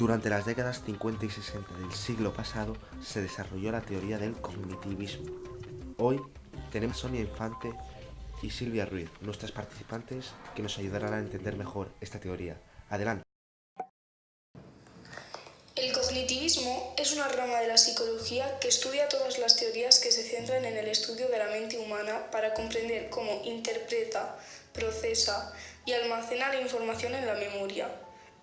Durante las décadas 50 y 60 del siglo pasado se desarrolló la teoría del cognitivismo. Hoy tenemos a Sonia Infante y Silvia Ruiz, nuestras participantes, que nos ayudarán a entender mejor esta teoría. Adelante. El cognitivismo es una rama de la psicología que estudia todas las teorías que se centran en el estudio de la mente humana para comprender cómo interpreta, procesa y almacena la información en la memoria.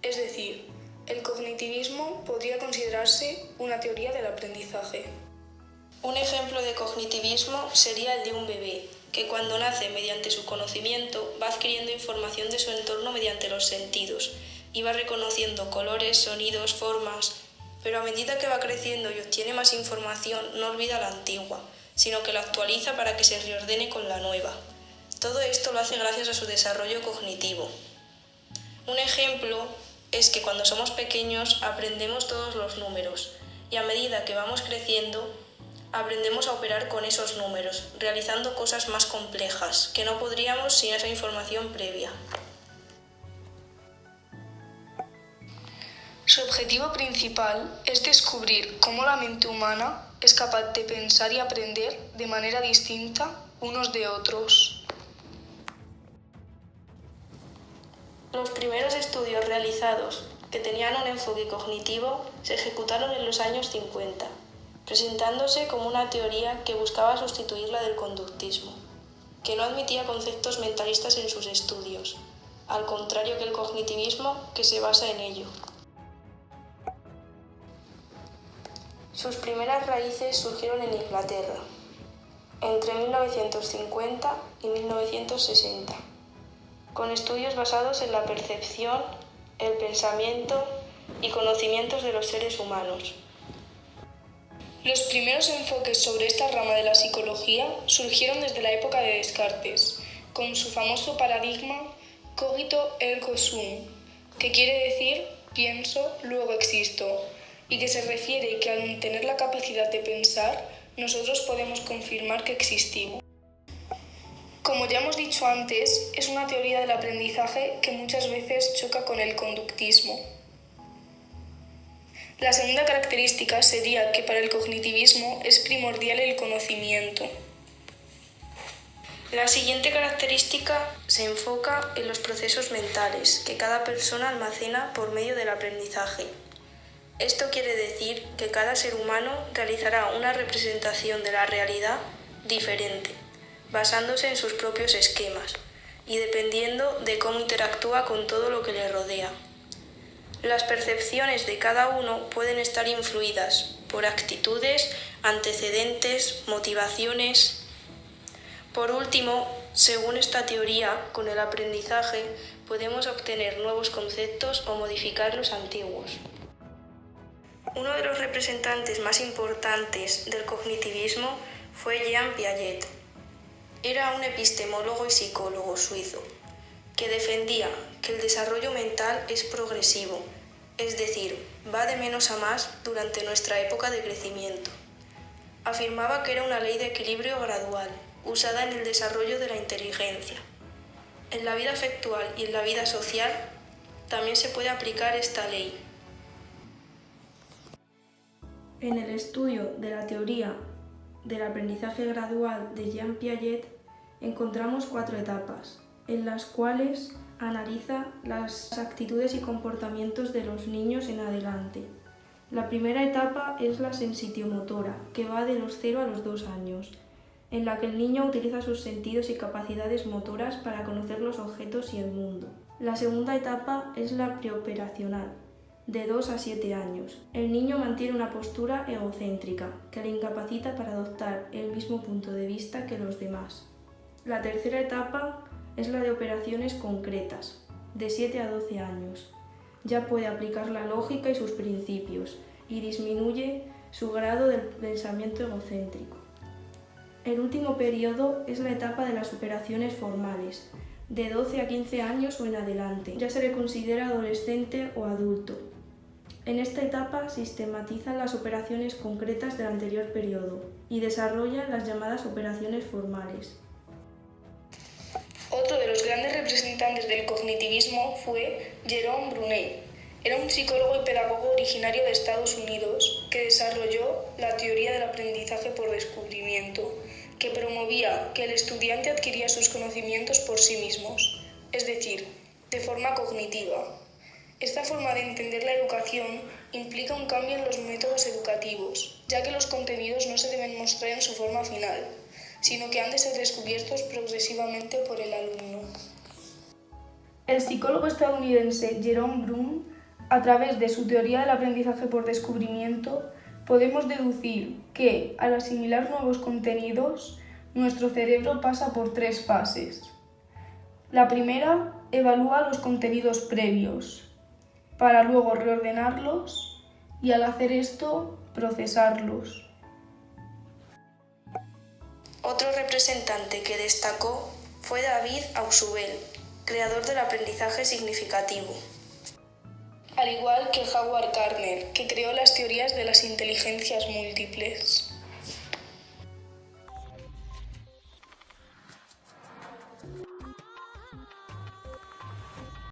Es decir, el cognitivismo podría considerarse una teoría del aprendizaje. Un ejemplo de cognitivismo sería el de un bebé, que cuando nace mediante su conocimiento va adquiriendo información de su entorno mediante los sentidos y va reconociendo colores, sonidos, formas, pero a medida que va creciendo y obtiene más información no olvida la antigua, sino que la actualiza para que se reordene con la nueva. Todo esto lo hace gracias a su desarrollo cognitivo. Un ejemplo es que cuando somos pequeños aprendemos todos los números y a medida que vamos creciendo aprendemos a operar con esos números, realizando cosas más complejas que no podríamos sin esa información previa. Su objetivo principal es descubrir cómo la mente humana es capaz de pensar y aprender de manera distinta unos de otros. Los primeros estudios realizados que tenían un enfoque cognitivo se ejecutaron en los años 50, presentándose como una teoría que buscaba sustituir la del conductismo, que no admitía conceptos mentalistas en sus estudios, al contrario que el cognitivismo, que se basa en ello. Sus primeras raíces surgieron en Inglaterra, entre 1950 y 1960, con estudios basados en la percepción, el pensamiento y conocimientos de los seres humanos. Los primeros enfoques sobre esta rama de la psicología surgieron desde la época de Descartes, con su famoso paradigma cogito ergo sum, que quiere decir pienso, luego existo, y que se refiere que al tener la capacidad de pensar, nosotros podemos confirmar que existimos. Como ya hemos dicho antes, es una teoría del aprendizaje que muchas veces choca con el conductismo. La segunda característica sería que para el cognitivismo es primordial el conocimiento. La siguiente característica se enfoca en los procesos mentales que cada persona almacena por medio del aprendizaje. Esto quiere decir que cada ser humano realizará una representación de la realidad diferente, basándose en sus propios esquemas y dependiendo de cómo interactúa con todo lo que le rodea. Las percepciones de cada uno pueden estar influidas por actitudes, antecedentes, motivaciones. Por último, según esta teoría, con el aprendizaje podemos obtener nuevos conceptos o modificar los antiguos. Uno de los representantes más importantes del cognitivismo fue Jean Piaget. Era un epistemólogo y psicólogo suizo que defendía que el desarrollo mental es progresivo, es decir, va de menos a más durante nuestra época de crecimiento. Afirmaba que era una ley de equilibrio gradual, usada en el desarrollo de la inteligencia. En la vida afectual y en la vida social también se puede aplicar esta ley. En el estudio de la teoría del aprendizaje gradual de Jean Piaget encontramos 4 etapas, en las cuales analiza las actitudes y comportamientos de los niños en adelante. La primera etapa es la sensitiomotora, que va de los 0 a los 2 años, en la que el niño utiliza sus sentidos y capacidades motoras para conocer los objetos y el mundo. La segunda etapa es la preoperacional, de 2 a 7 años. El niño mantiene una postura egocéntrica, que le incapacita para adoptar el mismo punto de vista que los demás. La tercera etapa es la de operaciones concretas, de 7 a 12 años. Ya puede aplicar la lógica y sus principios, y disminuye su grado del pensamiento egocéntrico. El último periodo es la etapa de las operaciones formales, de 12 a 15 años o en adelante. Ya se le considera adolescente o adulto. En esta etapa sistematizan las operaciones concretas del anterior periodo y desarrollan las llamadas operaciones formales. Otro de los grandes representantes del cognitivismo fue Jerome Brunet. Era un psicólogo y pedagogo originario de Estados Unidos que desarrolló la teoría del aprendizaje por descubrimiento, que promovía que el estudiante adquiría sus conocimientos por sí mismos, es decir, de forma cognitiva. Esta forma de entender la educación implica un cambio en los métodos educativos, ya que los contenidos no se deben mostrar en su forma final, sino que han de ser descubiertos progresivamente por el alumno. El psicólogo estadounidense Jerome Broome, a través de su teoría del aprendizaje por descubrimiento, podemos deducir que, al asimilar nuevos contenidos, nuestro cerebro pasa por 3 fases. La primera, evalúa los contenidos previos, para luego reordenarlos y, al hacer esto, procesarlos. Otro representante que destacó fue David Ausubel, creador del aprendizaje significativo. Al igual que Howard Gardner, que creó las teorías de las inteligencias múltiples.